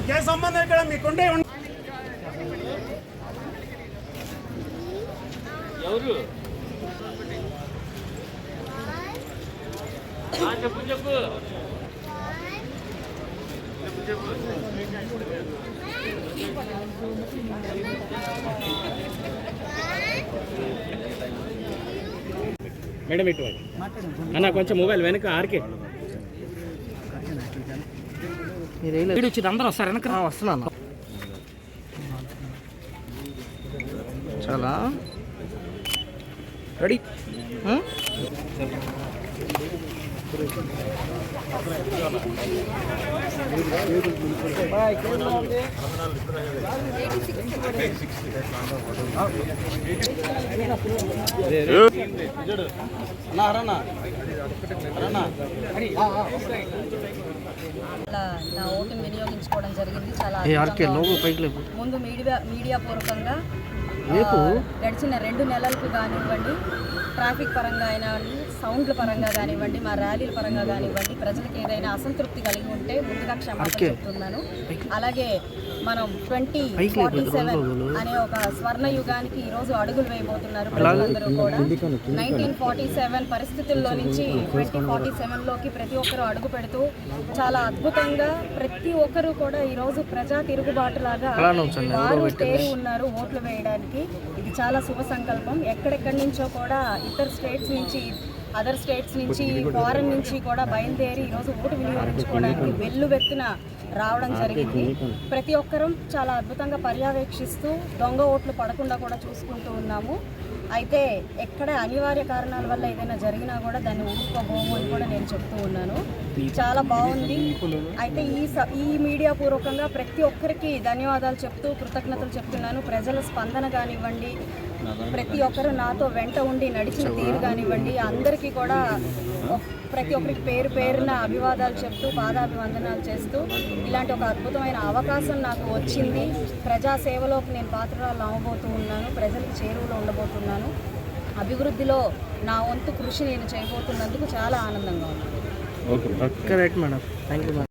ఇంకే సంబంధం ఇక్కడ మీకుండే ఎవరు చెప్పు చెప్పు మేడం ఇటు అన్న కొంచెం మొబైల్ వెనక ఆర్కే వచ్చి అందరూ వస్తారు వెనక వస్తున్నాను చాలా రెడీ నా ఓటును వినియోగించుకోవడం జరిగింది. చాలా ముందు మీడియా పూర్వకంగా గడిచిన 2 నెలలకు కానివ్వండి, ట్రాఫిక్ పరంగా అయినావ్వండి, సౌండ్ల పరంగా కానివ్వండి, మా ర్యాలీల పరంగా కానివ్వండి, ప్రజలకు ఏదైనా అసంతృప్తి కలిగి ఉంటే ముందుగా క్షమాపణ చెప్తున్నాను. అలాగే మనం 2047 అనే ఒక స్వర్ణ యుగానికి ఈరోజు అడుగులు వేయబోతున్నారు ప్రజలందరూ కూడా. 1947 పరిస్థితుల్లో నుంచి 2047లోకి ప్రతి ఒక్కరూ అడుగు పెడుతూ చాలా అద్భుతంగా ప్రతి ఒక్కరూ కూడా ఈరోజు ప్రజా తిరుగుబాటులాగా వారు తేరి ఉన్నారు ఓట్లు వేయడానికి. ఇది చాలా శుభ సంకల్పం. ఎక్కడెక్కడి నుంచో కూడా అదర్ స్టేట్స్ నుంచి ఫారెన్ నుంచి కూడా బయలుదేరి ఈరోజు ఓటు వినియోగించుకోవడానికి వెల్లువెత్తున రావడం జరిగింది. ప్రతి ఒక్కరూ చాలా అద్భుతంగా పర్యవేక్షిస్తూ దొంగ ఓట్లు పడకుండా కూడా చూసుకుంటూ ఉన్నాము. అయితే ఎక్కడ అనివార్య కారణాల వల్ల ఏదైనా జరిగినా కూడా దాన్ని ఊరుకోబోము అని కూడా నేను చెప్తూ ఉన్నాను. చాలా బాగుంది. అయితే ఈ మీడియా పూర్వకంగా ప్రతి ఒక్కరికి ధన్యవాదాలు చెప్తూ కృతజ్ఞతలు చెప్తున్నాను. ప్రజల స్పందన కానివ్వండి, ప్రతి ఒక్కరు నాతో వెంట ఉండి నడిచిన తీరు కానివ్వండి, అందరికీ కూడా ప్రతి ఒక్కరికి పేరు పేరున అభివాదాలు చెప్తూ పాదాభివందనాలు చేస్తూ ఇలాంటి ఒక అద్భుతమైన అవకాశం నాకు వచ్చింది. ప్రజాసేవలోకి నేను పాత్రలు అవ్వబోతూ ఉన్నాను. ప్రజలకు చేరువలో ఉండబోతున్నాను. అభివృద్ధిలో నా వంతు కృషి నేను చేయబోతున్నందుకు చాలా ఆనందంగా ఉంది.